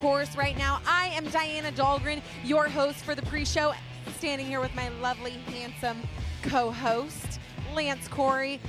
Course right now. I am Diana Dahlgren, your host for the pre-show, standing here with my lovely, handsome co-host, Lance Corey,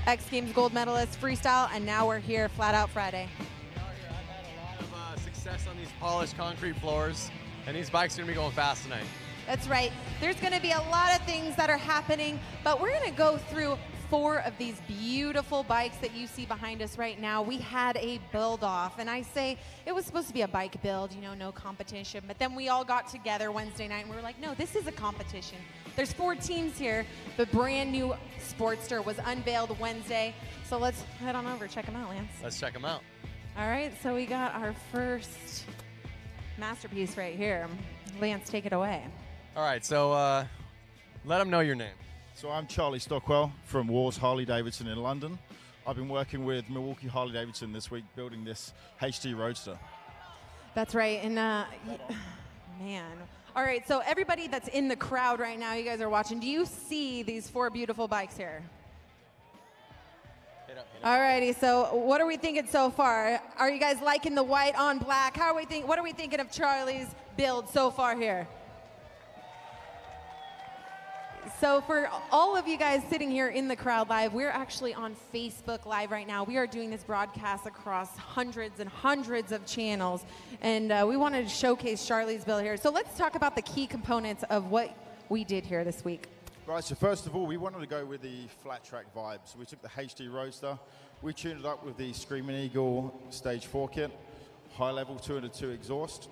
X Games gold medalist, freestyle, and now we're here, Flat Out Friday. We are here. I've had a lot of success on these polished concrete floors, and these bikes are going to be going fast tonight. That's right. There's going to be a lot of things that are happening, but we're going to go through 4 of these beautiful bikes that you see behind us right now. We had a build off, and I say it was supposed to be a bike build, you know, no competition, but then we all got together Wednesday night and we were like, no, this is a competition. There's 4 teams here. The brand new Sportster was unveiled Wednesday, so let's head on over, check them out, Lance. Let's check them out. All right, so we got our first masterpiece right here. Lance, take it away. All right, so let them know your name. So I'm Charlie Stockwell from Wars Harley-Davidson in London. I've been working with Milwaukee Harley-Davidson this week building this HD Roadster. That's right, and man. All right, so everybody that's in the crowd right now, you guys are watching, do you see these 4 beautiful bikes here? All righty, so what are we thinking so far? Are you guys liking the white on black? What are we thinking of Charlie's build so far here? So for all of you guys sitting here in the crowd live, we're actually on Facebook Live right now. We are doing this broadcast across hundreds and hundreds of channels, and we wanted to showcase Charlie's build here. So let's talk about the key components of what we did here this week. Right, so first of all, we wanted to go with the flat track vibe. So we took the HD Roadster, we tuned it up with the Screaming Eagle Stage 4 kit, high level 202 exhaust,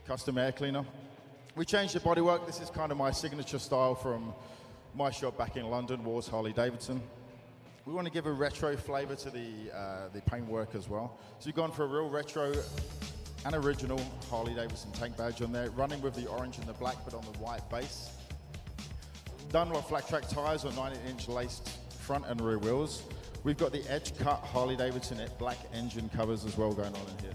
custom air cleaner. We changed the bodywork. This is kind of my signature style from my shop back in London, Wars Harley-Davidson. We want to give a retro flavor to the paintwork as well. So we've gone for a real retro and original Harley-Davidson tank badge on there, running with the orange and the black, but on the white base. Done with flat track tires on 90-inch laced front and rear wheels. We've got the edge cut Harley-Davidson black engine covers as well going on in here.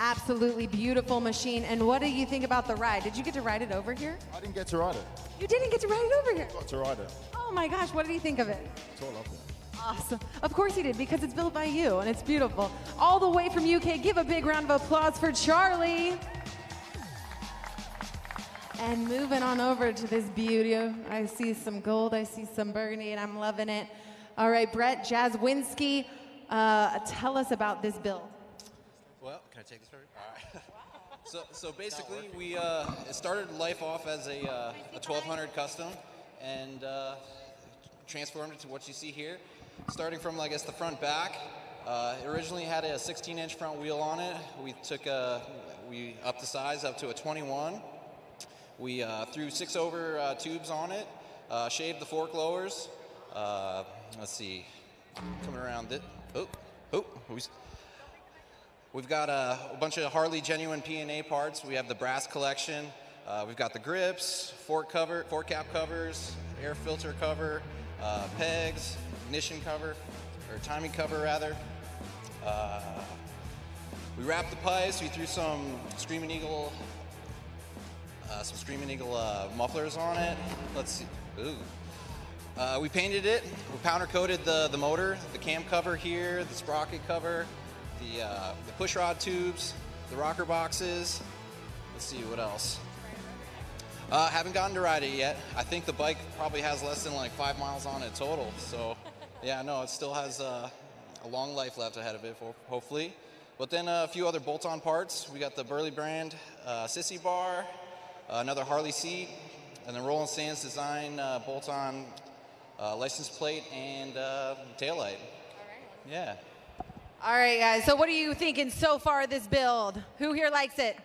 Absolutely beautiful machine. And what do you think about the ride? Did you get to ride it over here? I didn't get to ride it. You didn't get to ride it over here? Got to ride it. Oh my gosh, what did you think of it? It's all lovely. Awesome. Of course he did, because it's built by you, and it's beautiful. All the way from UK, give a big round of applause for Charlie. And moving on over to this beauty. I see some gold, I see some burgundy, and I'm loving it. All right, Brett Jaswinski, tell us about this build. Well, can I take this first? All right. So basically, we it started life off as a 1200 custom, and transformed it to what you see here. Starting from, I guess, the front back. It originally had a 16-inch front wheel on it. We we upped the size up to a 21. We threw 6-over tubes on it. Shaved the fork lowers. Let's see, coming around it. We've got a bunch of Harley genuine P&A parts. We have the brass collection. We've got the grips, fork cap covers, air filter cover, pegs, ignition cover, or timing cover rather. We wrapped the pipes. We threw some Screaming Eagle mufflers on it. Let's see. Ooh. We painted it. We powder coated the motor, the cam cover here, the sprocket cover. The push rod tubes, the rocker boxes. Let's see, what else? Haven't gotten to ride it yet. I think the bike probably has less than like 5 miles on it total. So yeah, no, it still has a long life left ahead of it, hopefully. But then a few other bolt-on parts. We got the Burley brand sissy bar, another Harley seat, and then Roland Sands design bolt-on license plate and taillight. Yeah. All right, guys, so what are you thinking so far of this build? Who here likes it?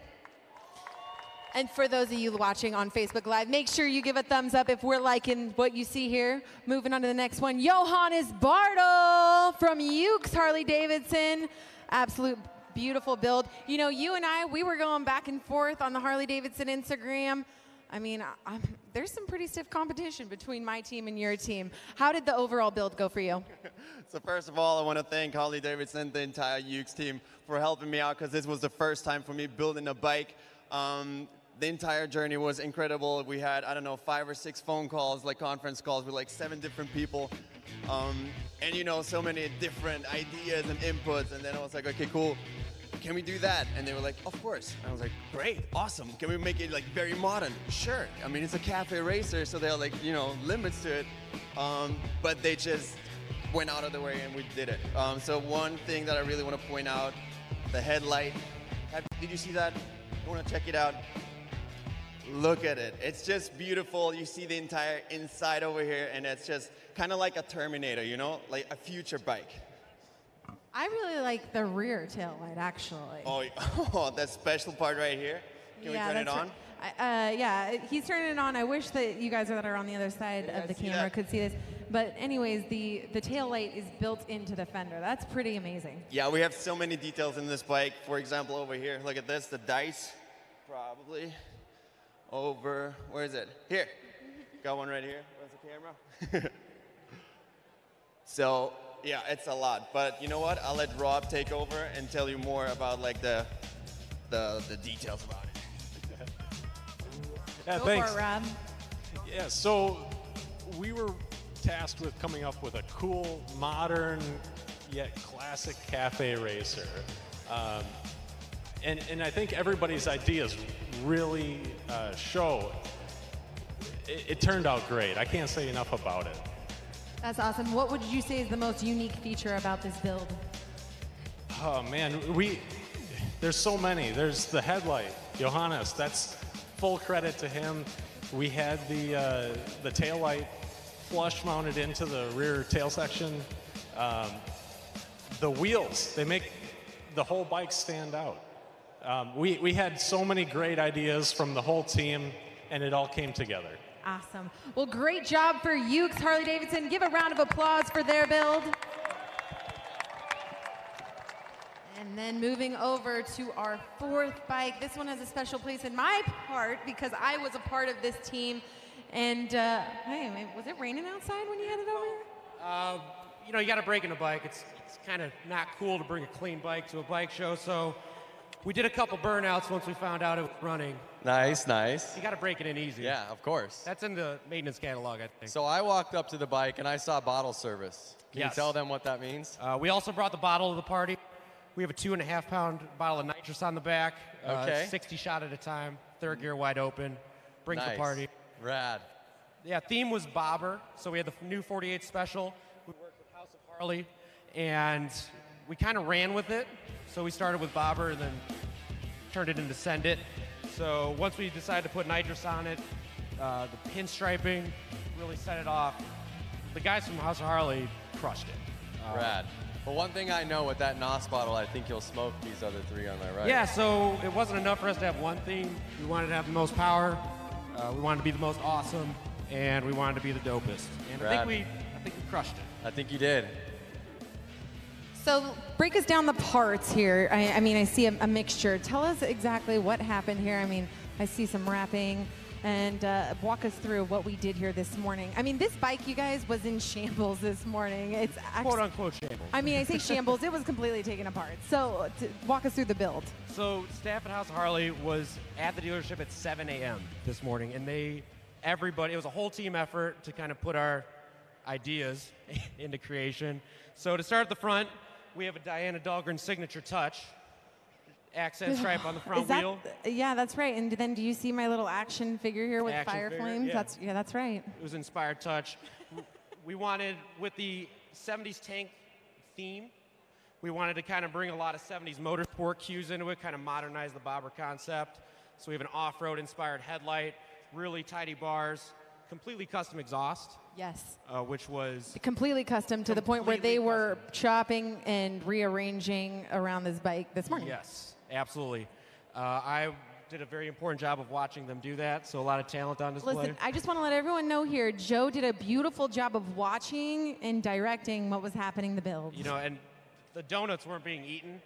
And for those of you watching on Facebook Live, make sure you give a thumbs up if we're liking what you see here. Moving on to the next one, Johannes Bartel from Ukes Harley-Davidson. Absolute beautiful build. You know, you and we were going back and forth on the Harley-Davidson Instagram. I mean, there's some pretty stiff competition between my team and your team. How did the overall build go for you? So first of all, I want to thank Harley-Davidson, the entire Ukes team, for helping me out, because this was the first time for me building a bike. The entire journey was incredible. We had, I don't know, 5 or 6 phone calls, like conference calls with like 7 different people. And you know, so many different ideas and inputs. And then I was like, okay, cool. can we do that? And they were like, of course. And I was like, great, awesome. Can we make it like very modern? Sure. I mean, it's a cafe racer, so there are like, you know, limits to it. But they just went out of the way and we did it. So one thing that I really want to point out, the headlight. Did you see that? You want to check it out? Look at it. It's just beautiful. You see the entire inside over here, and it's just kind of like a Terminator, you know, like a future bike. I really like the rear tail light, actually. Oh, that special part right here. Can we turn it on? Yeah, he's turning it on. I wish that you guys that are on the other side of the camera could see this. But anyways, the tail light is built into the fender. That's pretty amazing. Yeah, we have so many details in this bike. For example, over here, look at this, the dice, probably. Over, where is it? Here. Got one right here. Where's the camera? So, yeah, it's a lot. But you know what? I'll let Rob take over and tell you more about like the details about it. Yeah, Go thanks. for it, Rob. Yeah, so we were tasked with coming up with a cool, modern, yet classic cafe racer. And I think everybody's ideas really show. It turned out great. I can't say enough about it. That's awesome. What would you say is the most unique feature about this build? Oh man, there's so many. There's the headlight, Johannes. That's full credit to him. We had the tail light flush mounted into the rear tail section. The wheels, they make the whole bike stand out. We had so many great ideas from the whole team, and it all came together. Awesome. Well, great job for Ukes Harley-Davidson. Give a round of applause for their build. And then moving over to our fourth bike. This one has a special place in my heart because I was a part of this team. And, hey, was it raining outside when you headed over here? You know, you got to break in a bike. It's kind of not cool to bring a clean bike to a bike show, so we did a couple burnouts once we found out it was running. Nice, nice. You got to break it in easy. Yeah, of course. That's in the maintenance catalog, I think. So I walked up to the bike and I saw bottle service. Can you tell them what that means? We also brought the bottle to the party. We have a 2.5-pound bottle of nitrous on the back. Okay. 60 shot at a time, third gear wide open. Brings the Nice. party. Rad. Yeah, theme was bobber. So we had the new 48 special. We worked with House of Harley, and we kind of ran with it. So we started with bobber and then turned it into send it. So once we decided to put nitrous on it, the pinstriping really set it off. The guys from House of Harley crushed it. Rad. Well, one thing I know with that NOS bottle, I think you'll smoke these other three on my right. Yeah, so it wasn't enough for us to have one theme. We wanted to have the most power. We wanted to be the most awesome, and we wanted to be the dopest. And I think we crushed it. I think you did. So break us down the parts here. I mean, I see a mixture. Tell us exactly what happened here. I mean, I see some wrapping, and walk us through what we did here this morning. I mean, this bike, you guys, was in shambles this morning. It's actually, quote unquote shambles. I mean, I say shambles. It was completely taken apart. So walk us through the build. So staff at House of Harley was at the dealership at 7 a.m. this morning, and everybody, it was a whole team effort to kind of put our ideas into creation. So to start at the front, we have a Diana Dahlgren signature touch. Accent stripe on the front wheel. Yeah, that's right. And then do you see my little action figure here with fire flames? Yeah. That's right. It was inspired touch. We wanted, with the 70s tank theme, we wanted to kind of bring a lot of 70s motorsport cues into it, kind of modernize the bobber concept. So we have an off-road inspired headlight, really tidy bars, completely custom exhaust. Yes. Which was completely custom to the point where they were chopping and rearranging around this bike this morning. Yes, absolutely. I did a very important job of watching them do that, so a lot of talent on display. Listen, I just want to let everyone know here, Joe did a beautiful job of watching and directing what was happening the build. You know, and the donuts weren't being eaten,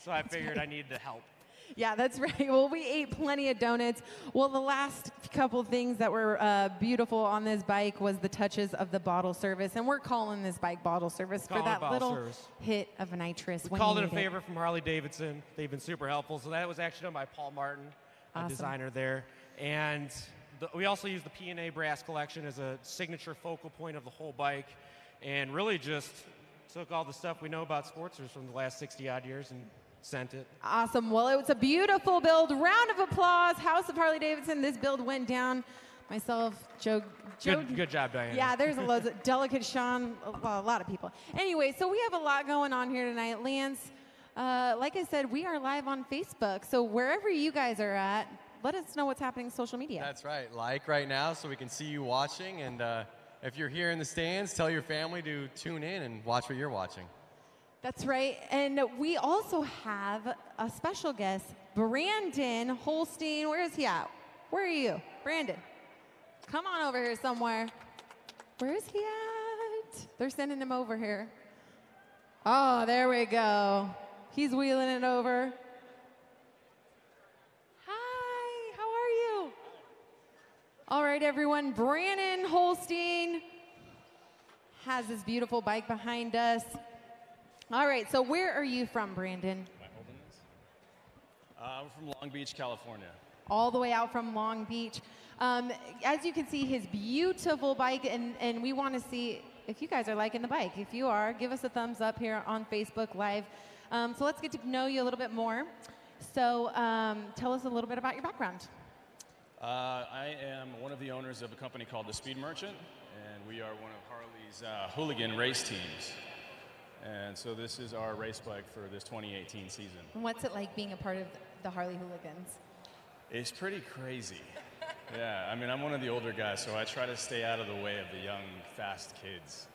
so I figured I needed to help. Yeah, that's right. Well, we ate plenty of donuts. Well, the last couple things that were beautiful on this bike was the touches of the bottle service, and we're calling this bike bottle service for that little hit of nitrous. We called it a favor from Harley-Davidson. They've been super helpful. So that was actually done by Paul Martin, a designer there. And we also used the P&A brass collection as a signature focal point of the whole bike, and really just took all the stuff we know about Sportsters from the last 60-odd years and sent it. Awesome. Well, it was a beautiful build. Round of applause. House of Harley-Davidson. This build went down. Myself, Joe. Good job, Diana. Yeah, there's loads of Delicate Sean, well, a lot of people. Anyway, so we have a lot going on here tonight. Lance, like I said, we are live on Facebook. So wherever you guys are at, let us know what's happening on social media. That's right. Like right now so we can see you watching. And if you're here in the stands, tell your family to tune in and watch what you're watching. That's right. And we also have a special guest, Brandon Holstein. Where is he at? Where are you? Brandon, come on over here somewhere. Where is he at? They're sending him over here. Oh, there we go. He's wheeling it over. Hi, how are you? All right, everyone. Brandon Holstein has this beautiful bike behind us. All right, so where are you from, Brandon? Am I holding this? I'm from Long Beach, California. All the way out from Long Beach. As you can see, his beautiful bike, and we want to see if you guys are liking the bike. If you are, give us a thumbs up here on Facebook Live. So let's get to know you a little bit more. So tell us a little bit about your background. I am one of the owners of a company called The Speed Merchant, and we are one of Harley's hooligan race teams. And so this is our race bike for this 2018 season. And what's it like being a part of the Harley Hooligans? It's pretty crazy. Yeah, I mean, I'm one of the older guys, so I try to stay out of the way of the young, fast kids.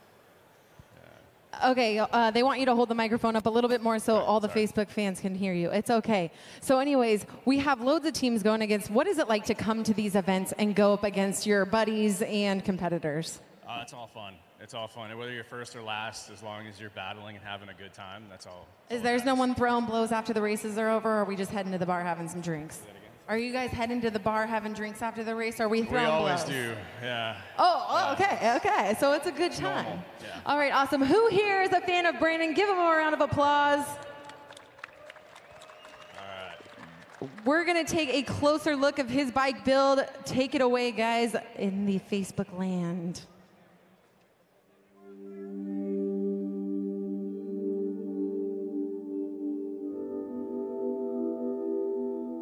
Okay, they want you to hold the microphone up a little bit more so all the Facebook fans can hear you. It's okay. So anyways, we have loads of teams going against. What is it like to come to these events and go up against your buddies and competitors? It's all fun. It's all fun. Whether you're first or last, as long as you're battling and having a good time, that's all. There's no one throwing blows after the races are over, or are we just heading to the bar having some drinks? Are you guys heading to the bar having drinks after the race, or are we throwing blows? We always do, yeah. Oh, okay. So it's a good time. Normal, yeah. All right, awesome. Who here is a fan of Brandon? Give him a round of applause. All right. We're going to take a closer look of his bike build. Take it away, guys, in the Facebook land.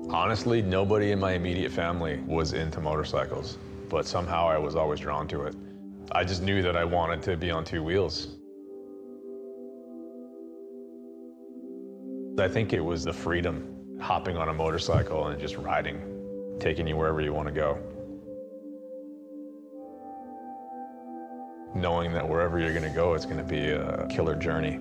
Honestly, nobody in my immediate family was into motorcycles, but somehow I was always drawn to it. I just knew that I wanted to be on two wheels. I think it was the freedom, hopping on a motorcycle and just riding, taking you wherever you want to go. Knowing that wherever you're going to go, it's going to be a killer journey.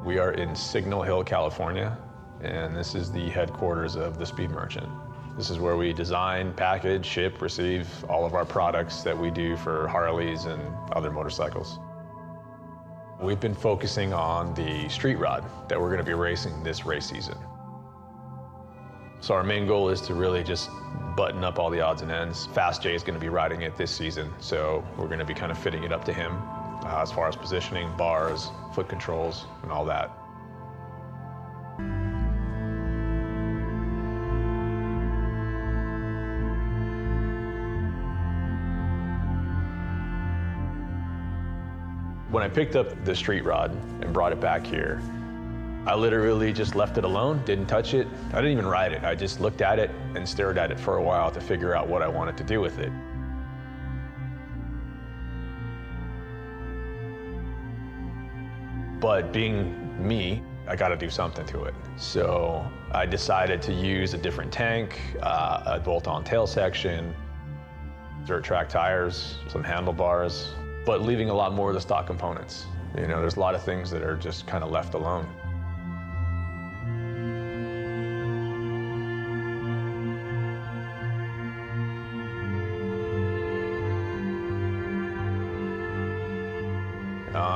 We are in Signal Hill, California, and this is the headquarters of the Speed Merchant. This is where we design, package, ship, receive all of our products that we do for Harleys and other motorcycles. We've been focusing on the street rod that we're going to be racing this race season. So our main goal is to really just button up all the odds and ends. Fast J is going to be riding it this season, so we're going to be kind of fitting it up to him as far as positioning, bars, foot controls, and all that. When I picked up the street rod and brought it back here, I literally just left it alone, didn't touch it. I didn't even ride it. I just looked at it and stared at it for a while to figure out what I wanted to do with it. But being me, I got to do something to it. So I decided to use a different tank, a bolt-on tail section, dirt track tires, some handlebars, but leaving a lot more of the stock components. You know, there's a lot of things that are just kind of left alone.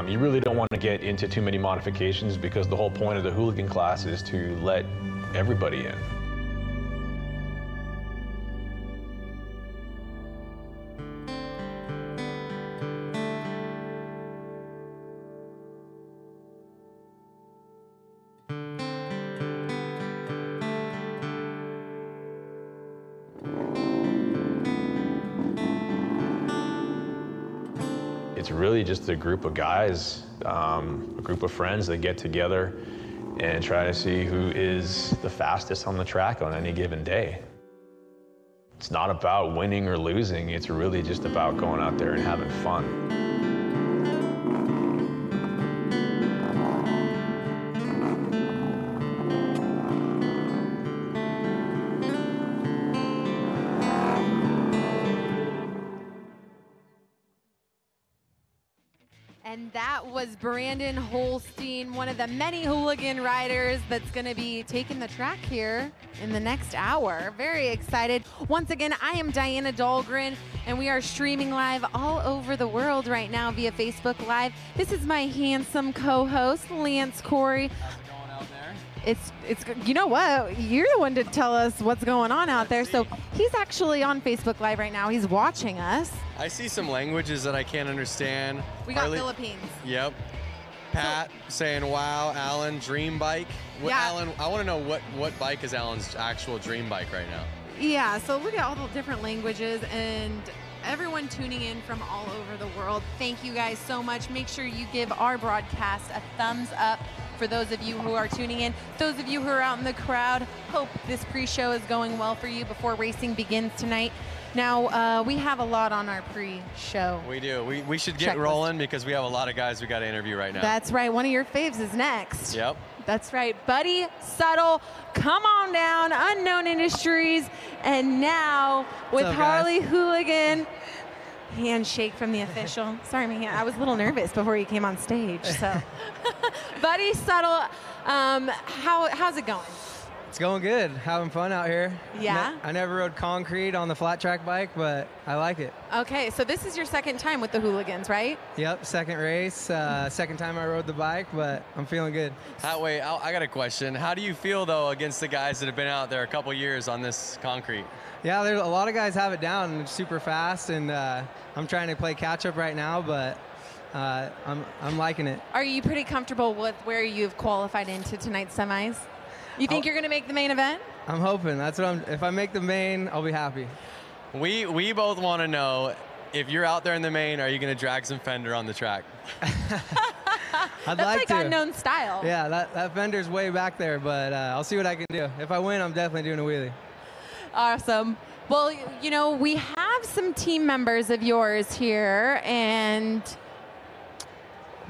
You really don't want to get into too many modifications because the whole point of the hooligan class is to let everybody in. it's really just a group of guys, a group of friends that get together and try to see who is the fastest on the track on any given day. It's not about winning or losing, it's really just about going out there and having fun. And that was Brandon Holstein, one of the many hooligan riders that's going to be taking the track here in the next hour. Very excited. Once again, I am Diana Dahlgren, and we are streaming live all over the world right now via Facebook Live. This is my handsome co-host, Lance Corey. How's it going out there? It's you know what? You're the one to tell us what's going on out there. So he's actually on Facebook Live right now. He's watching us. I see some languages that I can't understand. We got Philippines. Yep. Pat saying, wow, Alan, dream bike. Yeah. Alan, I want to know what bike is Alan's actual dream bike right now? Yeah, so look at all the different languages and everyone tuning in from all over the world. Thank you guys so much. Make sure you give our broadcast a thumbs up for those of you who are tuning in. Those of you who are out in the crowd, hope this pre-show is going well for you before racing begins tonight. Now, we have a lot on our pre-show. We do. We should get rolling because we have a lot of guys we got to interview right now. That's right. One of your faves is next. Yep. That's right. Buddy Subtle, come on down, Unknown Industries. And now with Harley Hooligan, handshake from the official. Sorry, man, I was a little nervous before you came on stage. So, Buddy Subtle, how's it going? It's going good. Having fun out here. Yeah? I never rode concrete on the flat track bike, but I like it. Okay, so this is your second time with the Hooligans, right? Yep, second race. Second time I rode the bike, but I'm feeling good. Wait, I got a question. How do you feel, though, against the guys that have been out there a couple years on this concrete? Yeah, there's a lot of guys have it down and super fast, and I'm trying to play catch up right now, but I'm liking it. Are you pretty comfortable with where you've qualified into tonight's semis? You think you're going to make the main event? I'm hoping. That's what if I make the main, I'll be happy. We both want to know, if you're out there in the main, are you going to drag some fender on the track? I'd That's like to. Unknown style. Yeah, that fender's way back there, but I'll see what I can do. If I win, I'm definitely doing a wheelie. Awesome. Well, you know, we have some team members of yours here, and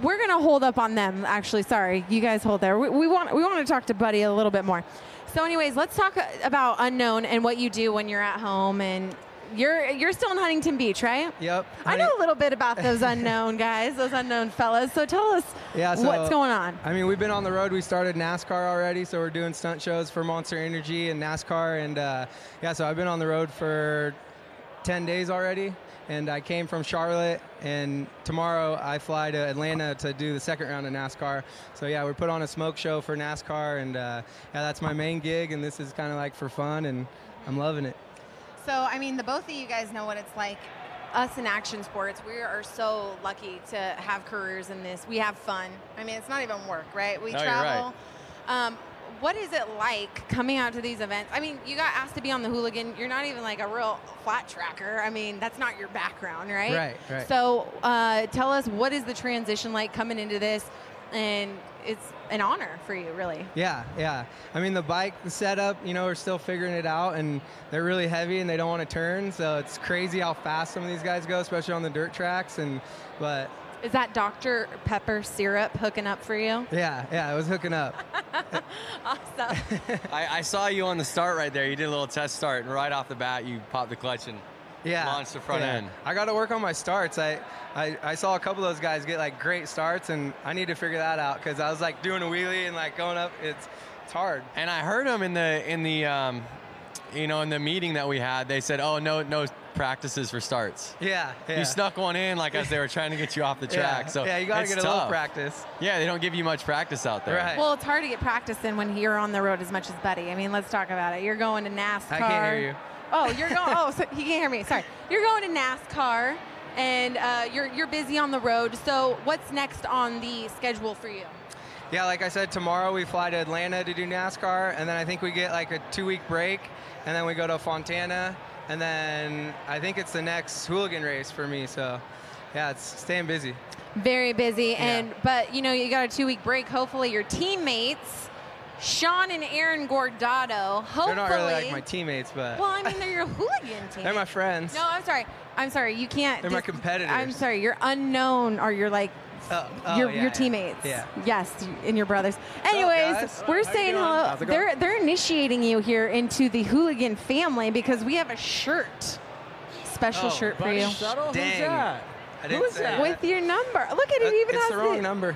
we're going to hold up on them, actually. Sorry, you guys hold there. We want to talk to Buddy a little bit more. So anyways, let's talk about Unknown and what you do when you're at home. And you're still in Huntington Beach, right? Yep. I know a little bit about those Unknown guys, those Unknown fellas. So tell us what's going on. I mean, we've been on the road. We started NASCAR already, so we're doing stunt shows for Monster Energy and NASCAR. And yeah, so I've been on the road for 10 days already. And I came from Charlotte, and tomorrow I fly to Atlanta to do the second round of NASCAR. So yeah, we put on a smoke show for NASCAR, and yeah, that's my main gig, and this is kind of like for fun, and I'm loving it. So, I mean, the both of you guys know what it's like. Us in action sports, we are so lucky to have careers in this. We have fun. I mean, it's not even work, right? We travel. You're right. What is it like coming out to these events? I mean, you got asked to be on the Hooligan. You're not even like a real flat tracker. I mean, that's not your background, right? Right. So tell us, what is the transition like coming into this? And it's an honor for you, really. Yeah. I mean, the bike setup, you know, we're still figuring it out, and they're really heavy and they don't want to turn. So it's crazy how fast some of these guys go, especially on the dirt tracks. But is that Dr. Pepper syrup hooking up for you? Yeah, it was hooking up. Awesome. I saw you on the start right there. You did a little test start, and right off the bat, you popped the clutch and launched the front end. I got to work on my starts. I saw a couple of those guys get like great starts, and I need to figure that out because I was like doing a wheelie and like going up. It's hard. And I heard them in the meeting that we had. They said, "Oh, no practices for starts." Yeah. You snuck one in like as they were trying to get you off the track. So yeah, you got to get a little practice. Yeah, they don't give you much practice out there. Right. Well, it's hard to get practice in when you're on the road as much as Buddy. I mean, let's talk about it. You're going to NASCAR. I can't hear you. Oh, you're going. Oh, so he can't hear me. Sorry. You're going to NASCAR, and you're busy on the road. So what's next on the schedule for you? Yeah, like I said, tomorrow we fly to Atlanta to do NASCAR, and then I think we get like a 2-week break, and then we go to Fontana, and then I think it's the next Hooligan race for me. So Yeah, it's staying busy. Very busy, Yeah. but you know, you got a 2-week break. Hopefully your teammates, Sean and Aaron Gordado, hopefully. They're not really like my teammates, but. Well, I mean, they're your hooligan team. They're my friends. No, I'm sorry. You can't. They're my competitors. I'm sorry. You're unknown, or you're like your teammates. Yeah. Yes, and your brothers. Anyways, guys? we're How you saying doing? hello. How's it going? They're initiating you here into the hooligan family because we have a shirt, special shirt for you. Dang. Who's that? I didn't say that. With your number. Look at it. Even It's has the wrong number.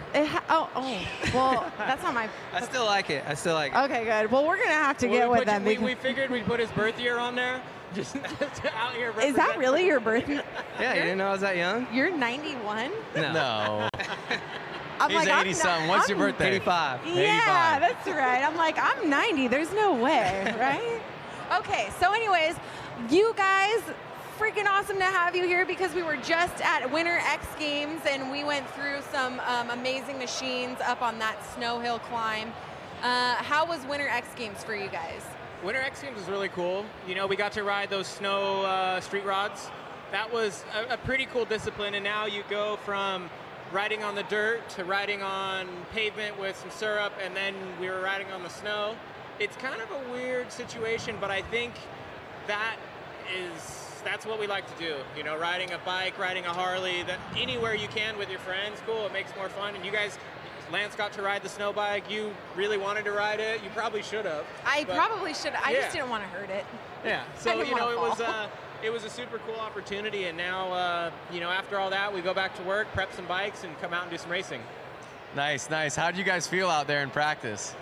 Oh. Well, that's not my. I still like it. Okay, good. Well, we're gonna have to get with them. We figured we'd put his birth year on there. Just out here. Is that really your birthday? Yeah, you didn't know I was that young? You're 91? No. I'm He's like, 80-something. What's your birthday? 85. Yeah, that's right. I'm like, I'm 90. There's no way, right? Okay, so anyways, you guys, freaking awesome to have you here because we were just at Winter X Games and we went through some amazing machines up on that snow hill climb. How was Winter X Games for you guys? Winter X Games was really cool. You know, we got to ride those snow street rods. That was a pretty cool discipline, and now you go from riding on the dirt to riding on pavement with some syrup, and then we were riding on the snow. It's kind of a weird situation, but I think that's what we like to do. You know, riding a bike, riding a Harley, that anywhere you can with your friends, cool, it makes more fun. And you guys, Lance got to ride the snow bike. You really wanted to ride it. You probably should have. I probably should have. I just didn't want to hurt it. Yeah. I So, didn't you know, wanna it was a super cool opportunity. And now, you know, after all that, we go back to work, prep some bikes, and come out and do some racing. Nice, nice. How do you guys feel out there in practice?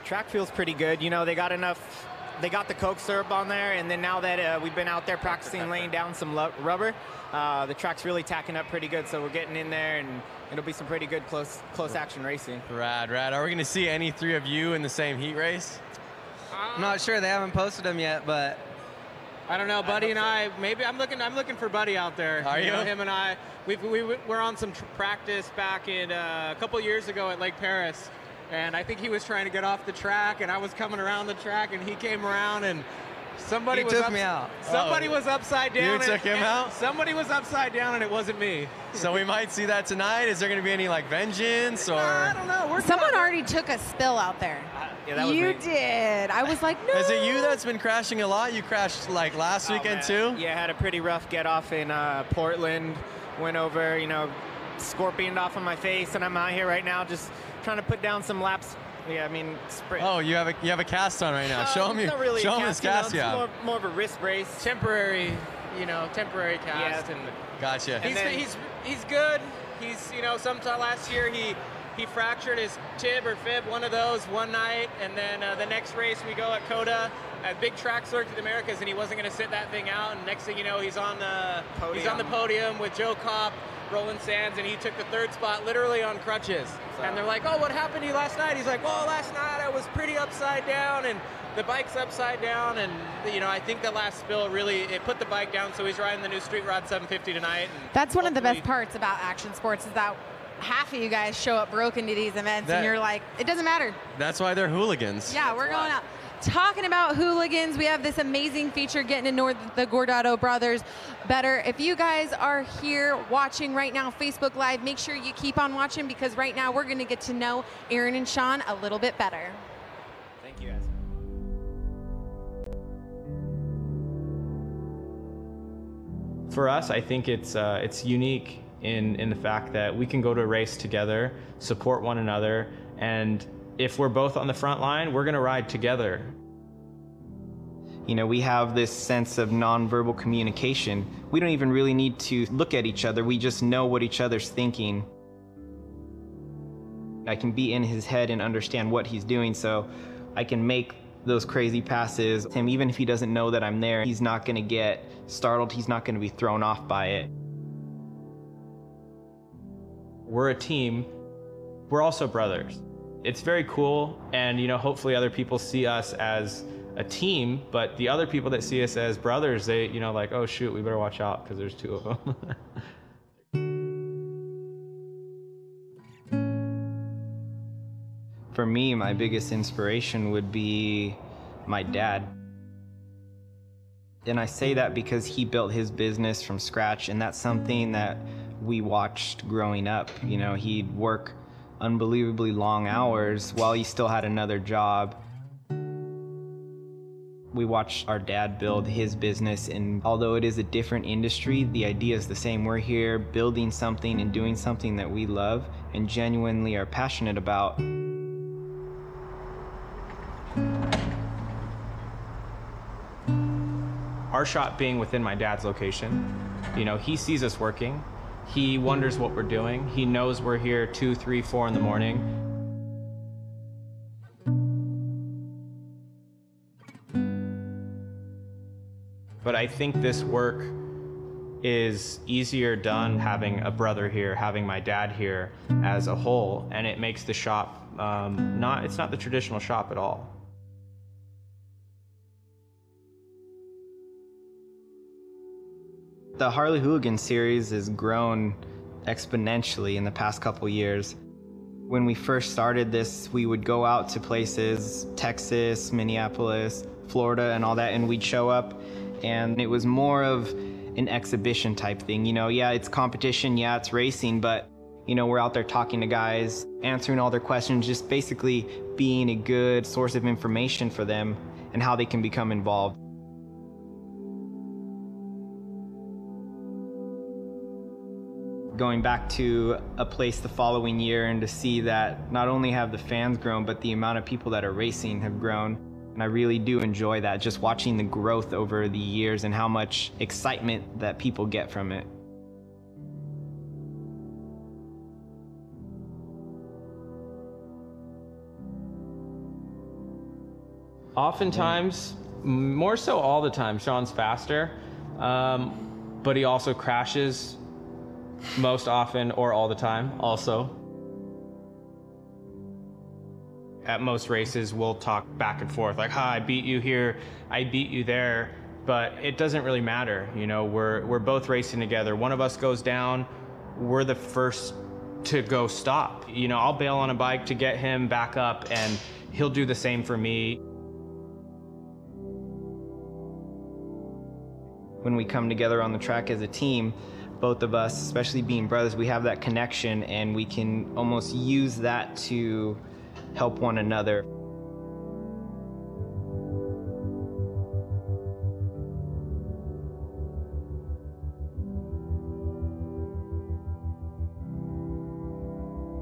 Track feels pretty good. You know, they got the Coke syrup on there, and then now that we've been out there practicing laying down some rubber, the track's really tacking up pretty good, so we're getting in there, and it'll be some pretty good close action racing. Rad. Are we going to see any three of you in the same heat race? I'm not sure. They haven't posted them yet, but I don't know, Buddy and I. Maybe I'm looking for Buddy out there. Are you? Know, him and I. We're on some practice back in a couple years ago at Lake Paris, and I think he was trying to get off the track, and I was coming around the track, and he came around, and somebody took me out. Somebody was upside down. You took him out? Somebody was upside down, and it wasn't me. So we might see that tonight. Is there going to be any like vengeance or? I don't know. Someone already took a spill out there. Yeah, that was you me. did. I was like, no. Is it you that's been crashing a lot? You crashed like last weekend too? Yeah, I had a pretty rough get off in Portland. Went over, you know, scorpioned off of my face, and I'm out here right now just trying to put down some laps. Yeah, I mean, sprint. Oh, you have a cast on right now. Show him not really show a him this cast, cast you you know, have. it's more of a wrist brace. Temporary cast. Yeah. And Gotcha. he's good. He's, you know, sometime last year he fractured his tib or fib, one of those, one night, and then the next race we go at Coda, at big track circuit of the Americas, and he wasn't going to sit that thing out. And next thing you know, he's on the podium with Joe Kopp, Roland Sands, and he took the third spot literally on crutches. And they're like, "Oh, what happened to you last night?" He's like, "Well, last night I was pretty upside down, and the bike's upside down, and you know, I think the last spill really it put the bike down." So he's riding the new Street Rod 750 tonight. And That's one of the best parts about action sports is that half of you guys show up broken to these events, and you're like, it doesn't matter. That's why they're hooligans. Yeah, we're going out. Talking about hooligans, we have this amazing feature getting to know the Gordado brothers better. If you guys are here watching right now, Facebook Live, make sure you keep on watching because right now we're going to get to know Aaron and Sean a little bit better. Thank you, guys. For us, I think it's unique in the fact that we can go to a race together, support one another, and if we're both on the front line, we're gonna ride together. You know, we have this sense of nonverbal communication. We don't even really need to look at each other. We just know what each other's thinking. I can be in his head and understand what he's doing, so I can make those crazy passes. And even if he doesn't know that I'm there, he's not gonna get startled. He's not gonna be thrown off by it. We're a team. We're also brothers. It's very cool, and you know, hopefully other people see us as a team, but the other people that see us as brothers, they, you know, like, oh shoot, we better watch out because there's two of them. For me, my biggest inspiration would be my dad. And I say that because he built his business from scratch, and that's something that we watched growing up. You know, he'd work unbelievably long hours while he still had another job. We watched our dad build his business, and although it is a different industry, the idea is the same. We're here building something and doing something that we love and genuinely are passionate about. Our shop being within my dad's location, you know, he sees us working. He wonders what we're doing. He knows we're here 2, 3, 4 in the morning. But I think this work is easier done having a brother here, having my dad here as a whole, and it makes the shop it's not the traditional shop at all. The Harley Hooligan series has grown exponentially in the past couple years. When we first started this, we would go out to places, Texas, Minneapolis, Florida, and all that, and we'd show up, and it was more of an exhibition type thing. You know, yeah, it's competition, yeah, it's racing, but, you know, we're out there talking to guys, answering all their questions, just basically being a good source of information for them and how they can become involved. Going back to a place the following year and to see that not only have the fans grown, but the amount of people that are racing have grown. And I really do enjoy that, just watching the growth over the years and how much excitement that people get from it. Oftentimes, more so all the time, Sean's faster, but he also crashes most often or all the time also. At most races, we'll talk back and forth, like, hi, I beat you here, I beat you there, but it doesn't really matter. You know, we're both racing together. One of us goes down, we're the first to go stop. You know, I'll bail on a bike to get him back up, and he'll do the same for me. When we come together on the track as a team, both of us, especially being brothers, we have that connection, and we can almost use that to help one another.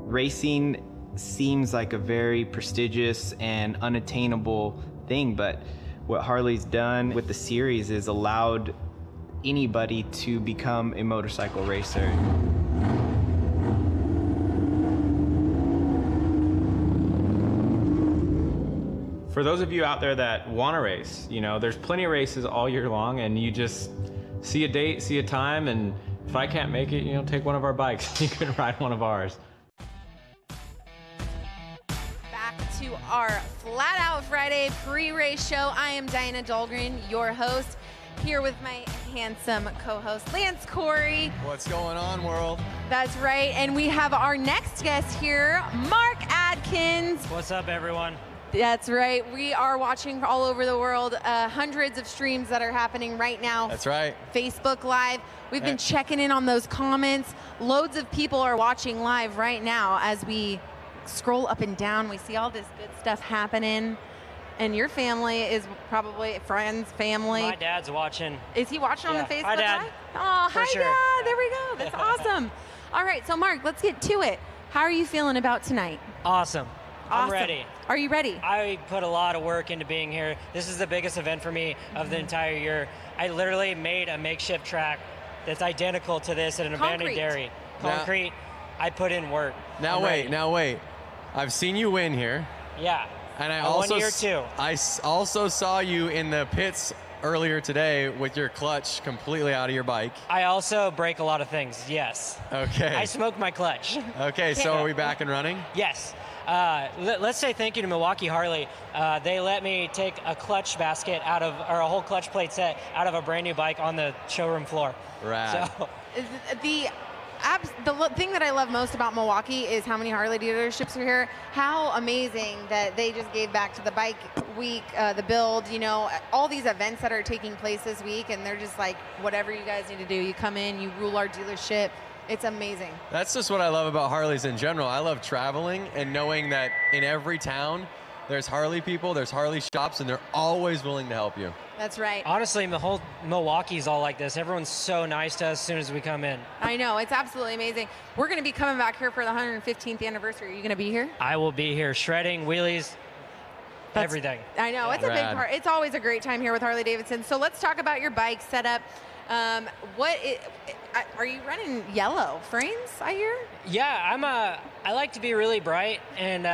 Racing seems like a very prestigious and unattainable thing, but what Harley's done with the series is allowed anybody to become a motorcycle racer. For those of you out there that want to race, you know, there's plenty of races all year long, and you just see a date, see a time, and if I can't make it, you know, take one of our bikes. You can ride one of ours. Back to our Flat Out Friday pre-race show. I am Diana Dahlgren, your host, here with my handsome co-host, Lance Corey. What's going on, world? That's right, and we have our next guest here, Mark Adkins. What's up, everyone? That's right. We are watching all over the world, hundreds of streams that are happening right now. That's right. Facebook Live. We've been checking in on those comments. Loads of people are watching live right now as we scroll up and down. We see all this good stuff happening. And your family is probably friends, family. My dad's watching. Is he watching on the Facebook Hi, Dad. Live? Oh, For hi, sure. Dad. There we go. That's awesome. All right, so Mark, let's get to it. How are you feeling about tonight? Awesome. I'm ready. Are you ready? I put a lot of work into being here. This is the biggest event for me of the entire year. I literally made a makeshift track that's identical to this at an abandoned dairy. Concrete. I put in work. Now wait. I've seen you win here. Yeah. And I also 1 year too. I also saw you in the pits earlier today with your clutch completely out of your bike. I also break a lot of things, yes. Okay. I smoked my clutch. Okay, so are we back and running? Yes. Let's say thank you to Milwaukee Harley. They let me take a clutch basket out of, or a whole clutch plate set out of a brand new bike on the showroom floor. Rad. So, the thing that I love most about Milwaukee is how many Harley dealerships are here. How amazing that they just gave back to the bike week, the build, you know, all these events that are taking place this week, and they're just like, whatever you guys need to do, you come in, you rule our dealership. It's amazing. That's just what I love about Harleys in general. I love traveling and knowing that in every town, there's Harley people, there's Harley shops, and they're always willing to help you. That's right. Honestly, the whole Milwaukee's all like this. Everyone's so nice to us as soon as we come in. I know, it's absolutely amazing. We're going to be coming back here for the 115th anniversary. Are you going to be here? I will be here shredding, wheelies, everything. I know, it's a big part. It's always a great time here with Harley-Davidson. So let's talk about your bike setup. Are you running yellow frames, I hear? Yeah, I like to be really bright, and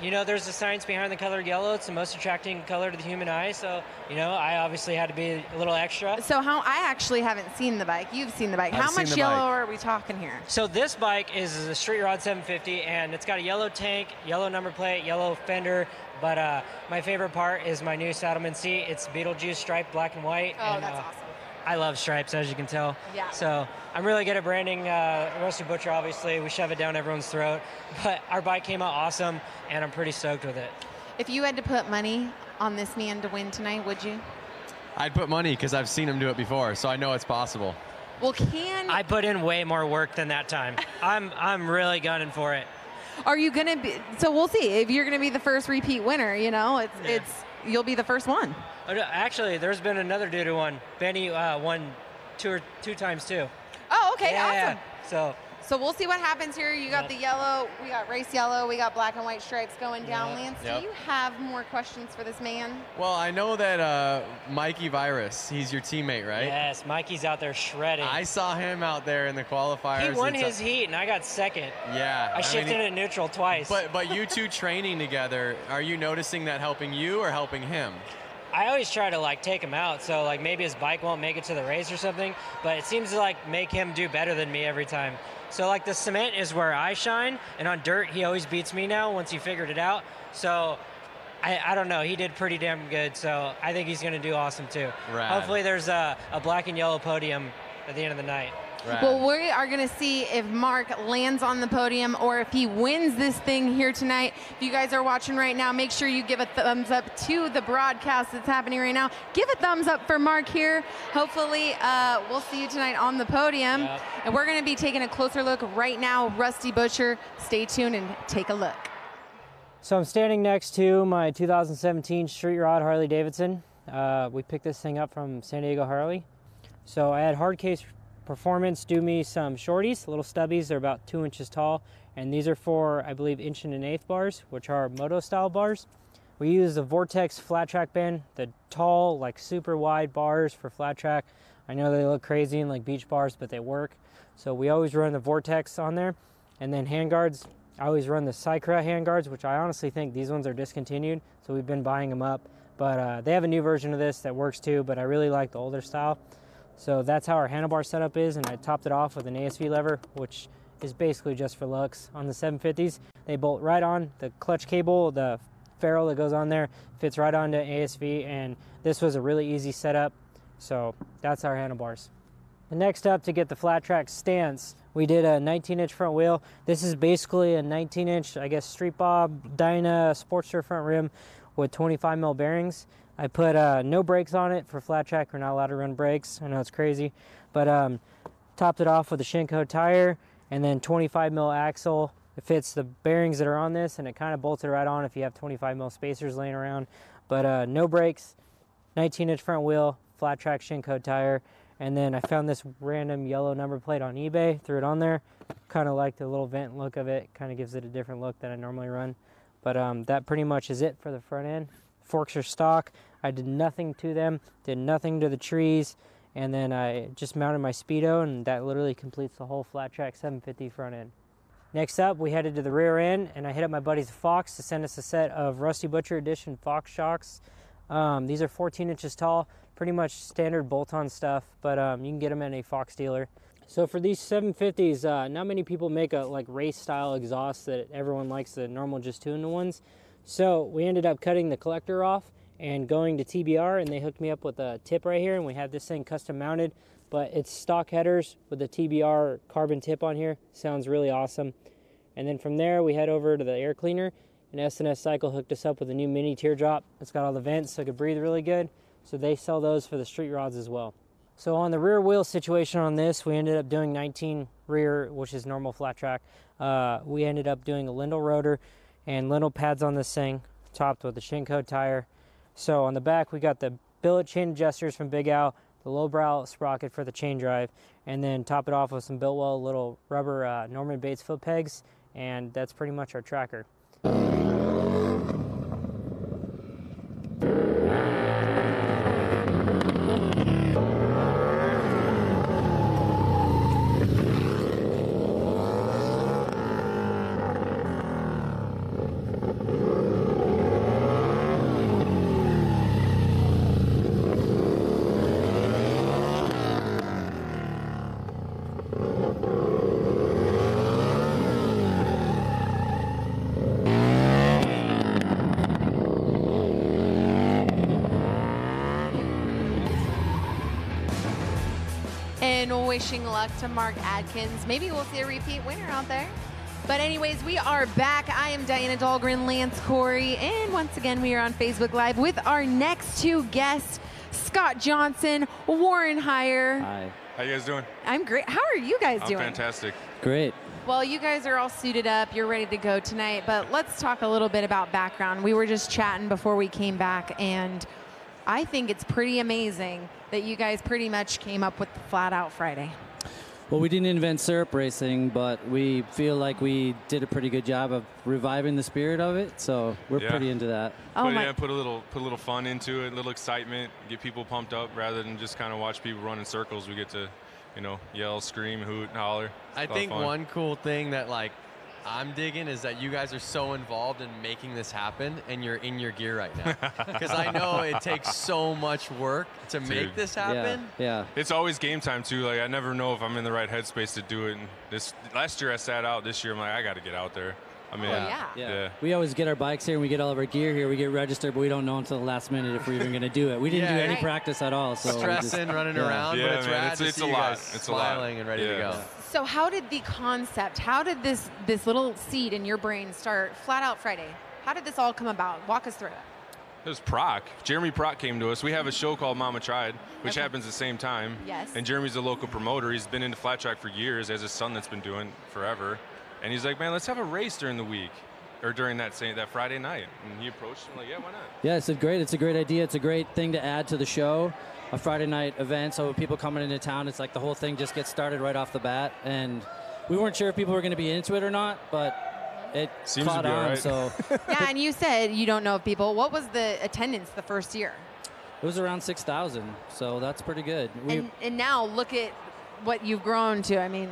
you know, there's a science behind the color yellow. It's the most attracting color to the human eye, so you know, I obviously had to be a little extra. So I actually haven't seen the bike. You've seen the bike. How much yellow are we talking here? So this bike is a Street Rod 750, and it's got a yellow tank, yellow number plate, yellow fender. But my favorite part is my new Saddleman seat. It's Beetlejuice striped black and white. Oh, that's awesome. I love stripes, as you can tell. Yeah. So I'm really good at branding. Rusty Butcher, obviously, we shove it down everyone's throat. But our bike came out awesome, and I'm pretty stoked with it. If you had to put money on this man to win tonight, would you? I'd put money because I've seen him do it before, so I know it's possible. Well, I put in way more work than that time. I'm really gunning for it. Are you gonna be? So we'll see if you're gonna be the first repeat winner. You know, you'll be the first one. Actually, there's been another dude who won. Benny won two times too. Oh, okay, yeah, awesome. So we'll see what happens here. You got the yellow, we got race yellow, we got black and white stripes going down. Lance, do you have more questions for this man? Well, I know that Mikey Virus, he's your teammate, right? Yes, Mikey's out there shredding. I saw him out there in the qualifiers. He won his heat, and I got second. Yeah. I shifted it neutral twice. But you two training together, are you noticing that helping you or helping him? I always try to like take him out, so like maybe his bike won't make it to the race or something, but it seems to like make him do better than me every time. So like the cement is where I shine, and on dirt he always beats me now once he figured it out. So I don't know, he did pretty damn good, so I think he's gonna do awesome too. Rad. Hopefully there's a black and yellow podium at the end of the night. Rad. Well, we are going to see if Mark lands on the podium or if he wins this thing here tonight. If you guys are watching right now, make sure you give a thumbs up to the broadcast that's happening right now. Give a thumbs up for Mark here. Hopefully, we'll see you tonight on the podium. Yep. And we're going to be taking a closer look right now. Rusty Butcher, stay tuned and take a look. So I'm standing next to my 2017 Street Rod Harley-Davidson. We picked this thing up from San Diego Harley. So I had Hardcase Performance do me some shorties, little stubbies. They're about 2 inches tall, and these are for, I believe, 1 1/8" bars, which are moto style bars. We use the Vortex flat track bend, the tall, like super wide bars for flat track. I know they look crazy and like beach bars, but they work. So we always run the Vortex on there. And then handguards, I always run the Cycra handguards, which I honestly think these ones are discontinued, so we've been buying them up. But they have a new version of this that works too, but I really like the older style. So that's how our handlebar setup is, and I topped it off with an ASV lever, which is basically just for looks. On the 750s, they bolt right on. The clutch cable, the ferrule that goes on there, fits right onto ASV, and this was a really easy setup. So that's our handlebars. And next up, to get the flat track stance, we did a 19-inch front wheel. This is basically a 19-inch, I guess, Street Bob Dyna Sportster front rim with 25 mil bearings. I put no brakes on it for flat track. We're not allowed to run brakes. I know it's crazy, but topped it off with a Shinko tire and then 25 mil axle. It fits the bearings that are on this, and it kind of bolts it right on if you have 25 mil spacers laying around. But no brakes, 19-inch front wheel, flat track Shinko tire, and then I found this random yellow number plate on eBay, threw it on there. Kind of like the little vent look of it. Kind of gives it a different look than I normally run. But that pretty much is it for the front end. Forks are stock. I did nothing to them, did nothing to the trees, and then I just mounted my Speedo, and that literally completes the whole flat track 750 front end. Next up, we headed to the rear end, and I hit up my buddies Fox to send us a set of Rusty Butcher Edition Fox shocks. These are 14 inches tall, pretty much standard bolt-on stuff, but you can get them at a Fox dealer. So for these 750s, not many people make a like race style exhaust that everyone likes, the normal just 2-in-1s. So we ended up cutting the collector off and going to TBR, and they hooked me up with a tip right here, and we have this thing custom mounted, but it's stock headers with the TBR carbon tip on here. Sounds really awesome. And then from there, we head over to the air cleaner, and S&S Cycle hooked us up with a new mini teardrop. It's got all the vents so it could breathe really good. So they sell those for the street rods as well. So on the rear wheel situation on this, we ended up doing 19 rear, which is normal flat track. We ended up doing a lindle rotor and lindle pads on this thing, topped with a Shinko tire. So on the back, we got the billet chain adjusters from Big Al, the lowbrow sprocket for the chain drive, and then top it off with some Biltwell little rubber Norman Bates foot pegs, and that's pretty much our tracker. And wishing luck to Mark Adkins. Maybe we'll see a repeat winner out there. But anyways, we are back. I am Diana Dahlgren, Lance Corey, and once again, we are on Facebook Live with our next two guests, Scott Johnson, Warren Heyer. Hi. How you guys doing? I'm great. How are you guys doing? I'm fantastic. Great. Well, you guys are all suited up. You're ready to go tonight, but let's talk a little bit about background. We were just chatting before we came back, and I think it's pretty amazing that you guys pretty much came up with the Flat Out Friday. Well, we didn't invent syrup racing, but we feel like we did a pretty good job of reviving the spirit of it, so we're pretty into that. Put a little fun into it, a little excitement, get people pumped up rather than just kind of watch people run in circles. We get to, yell, scream, hoot, and holler. I think one cool thing that I'm digging is that you guys are so involved in making this happen, and you're in your gear right now. Because I know it takes so much work to make this happen. Yeah. It's always game time too. Like I never know if I'm in the right headspace to do it. And last year I sat out. This year I'm like, I got to get out there. I mean, yeah. We always get our bikes here and we get all of our gear here. We get registered, but we don't know until the last minute if we're even going to do it. We didn't do any practice at all. So stressing, running around, but it's rad to see you guys smiling and ready to go. So how did the concept, how did this little seed in your brain start, Flat Out Friday? How did this all come about? Walk us through it. It was Proc. Jeremy Proc came to us. We have a show called Mama Tried, which happens at the same time. Yes. And Jeremy's a local promoter. He's been into flat track for years. He has a son that's been doing forever. And he's like, man, let's have a race during the week. Or during that Friday night. And he approached him like, yeah, why not? Yeah, it's a great idea. It's a great thing to add to the show, a Friday night event. So people coming into town, it's like the whole thing just gets started right off the bat. And we weren't sure if people were going to be into it or not, but it seems caught to be on. right. So yeah, and you said you don't know if people. What was the attendance the first year? It was around 6,000, so that's pretty good. And now look at what you've grown to. I mean,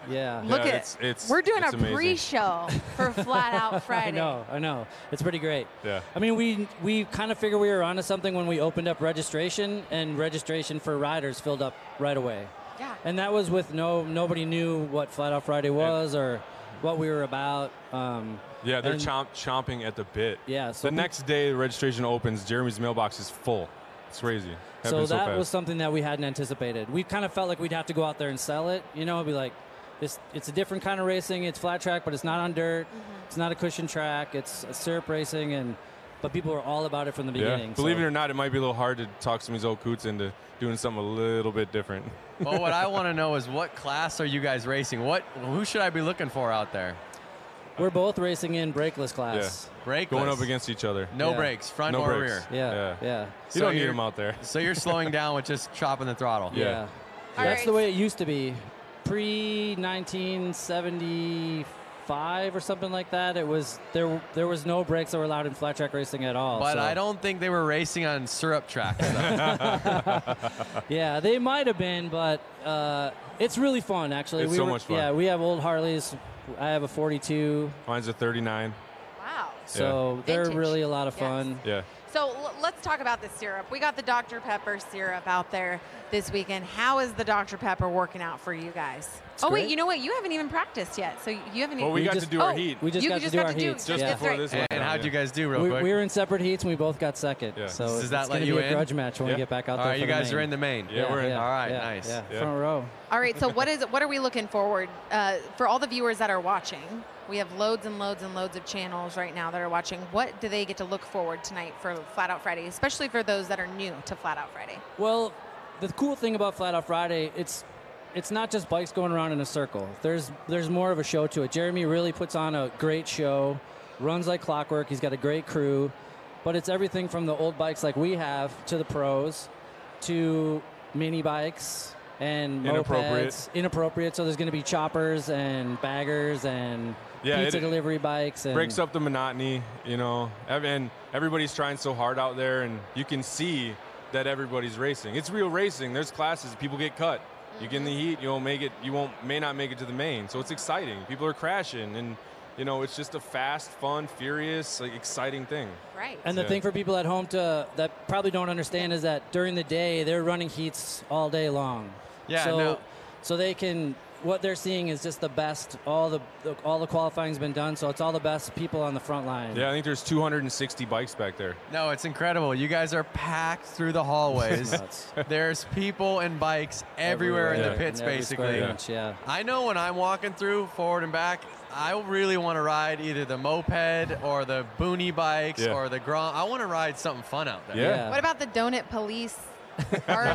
look at it. We're doing a pre-show for Flat Out Friday. I know. It's pretty great. Yeah. I mean, we kind of figured we were onto something when we opened up registration, and registration for riders filled up right away. Yeah. And that was with nobody knew what Flat Out Friday was or what we were about. Yeah, they're chomping at the bit. Yeah. So the next day the registration opens, Jeremy's mailbox is full. It's crazy. So that was something that we hadn't anticipated. We kind of felt like we'd have to go out there and sell it. Be like, it's a different kind of racing. It's flat track, but it's not on dirt. Mm-hmm. It's not a cushion track. It's a syrup racing, but people were all about it from the beginning. Believe it or not, it might be a little hard to talk some of these old coots into doing something a little bit different. Well, what I want to know is what class are you guys racing? Who should I be looking for out there? We're both racing in brakeless class. Yeah. Brakeless. Going up against each other. No brakes, front or rear. Yeah. You don't need them out there. So you're slowing down with just chopping the throttle. Yeah. That's the way it used to be. Pre-1975 or something like that, it was there was no brakes that were allowed in flat track racing at all. But I don't think they were racing on syrup tracks. Yeah, they might have been, but it's really fun, actually. It's so much fun. Yeah, we have old Harleys. I have a 42. Mine's a 39. Wow. So they're really a lot of fun. Yeah. So let's talk about the syrup. We got the Dr. Pepper syrup out there this weekend. How is the Dr. Pepper working out for you guys? Oh, wait, you know what? You haven't even practiced yet, so you haven't. Well, we got to do our heat. We just got to do our heats just before this one. And how'd you guys do, real we, quick? We were in separate heats, and we both got second. Yeah. So Does that it's let going to you be a in? grudge match when we get back out there. All right, for you the guys main. are in the main. Yeah, we're in. All right, nice. Yeah, front row. All right, so what are we looking forward for all the viewers that are watching? We have loads and loads and loads of channels right now that are watching. What do they get to look forward tonight for Flat Out Friday, especially for those that are new to Flat Out Friday? Well, the cool thing about Flat Out Friday, it's not just bikes going around in a circle. There's more of a show to it. Jeremy really puts on a great show, runs like clockwork. He's got a great crew, but it's everything from the old bikes like we have to the pros to mini bikes and mopeds. Inappropriate. So there's going to be choppers and baggers and pizza delivery bikes. And breaks up the monotony, you know. And everybody's trying so hard out there, and you can see that everybody's racing. It's real racing. There's classes. People get cut. You get in the heat, you won't make it. May not make it to the main. So it's exciting. People are crashing, and you know it's just a fast, fun, furious, like exciting thing. Right. And the thing for people at home that probably don't understand is that during the day they're running heats all day long. Yeah. So they can. What they're seeing is just the best. All the qualifying's been done, so it's all the best people on the front line. Yeah, I think there's 260 bikes back there. No, it's incredible. You guys are packed through the hallways. There's people and bikes everywhere in the pits, basically. Yeah. I know when I'm walking through forward and back, I really want to ride either the moped or the boonie bikes or the Grand. I want to ride something fun out there. Yeah. What about the Donut Police? Or,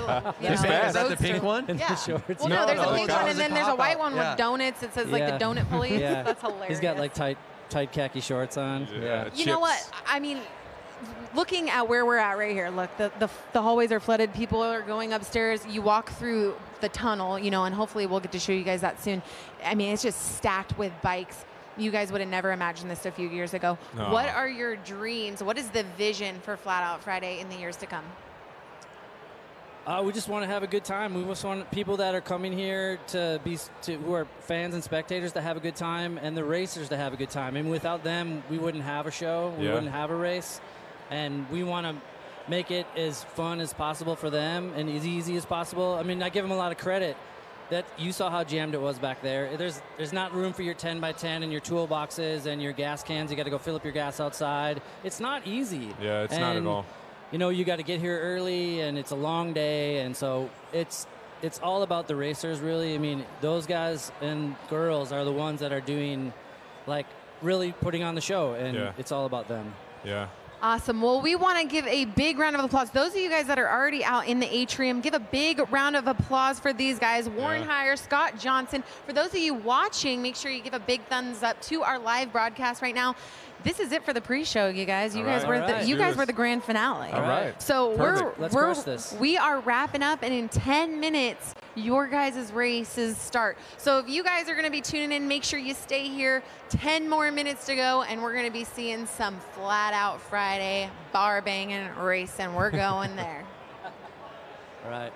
is that the pink one? Yeah. Well, no, there's a pink one, and then there's a white one with donuts. It says like the Donut Police. Yeah. That's hilarious. He's got like tight khaki shorts on. Yeah. You know what? I mean, looking at where we're at right here, look, the hallways are flooded. People are going upstairs. You walk through the tunnel, you know, and hopefully we'll get to show you guys that soon. I mean, it's just stacked with bikes. You guys would have never imagined this a few years ago. No. What are your dreams? What is the vision for Flat Out Friday in the years to come? We just want to have a good time. We just want people that are coming here who are fans and spectators to have a good time, and the racers to have a good time. I mean, without them, we wouldn't have a show. We wouldn't have a race, and we want to make it as fun as possible for them and as easy as possible. I mean, I give them a lot of credit. That you saw how jammed it was back there. There's not room for your 10x10 and your toolboxes and your gas cans. You got to go fill up your gas outside. It's not easy. Yeah, it's not at all. You know, you got to get here early, and it's a long day, and so it's all about the racers, really. I mean, those guys and girls are the ones that are doing, like, really putting on the show, and it's all about them. Yeah. Awesome. Well, we want to give a big round of applause. Those of you guys that are already out in the atrium, give a big round of applause for these guys. Warren Heyer, Scott Johnson. For those of you watching, make sure you give a big thumbs up to our live broadcast right now. This is it for the pre-show, you guys. You guys were the grand finale. All right. So Let's crush this. We are wrapping up, and in 10 minutes, your guys' races start. So if you guys are going to be tuning in, make sure you stay here. 10 more minutes to go, and we're going to be seeing some Flat Out Friday bar banging racing. We're going there. All right.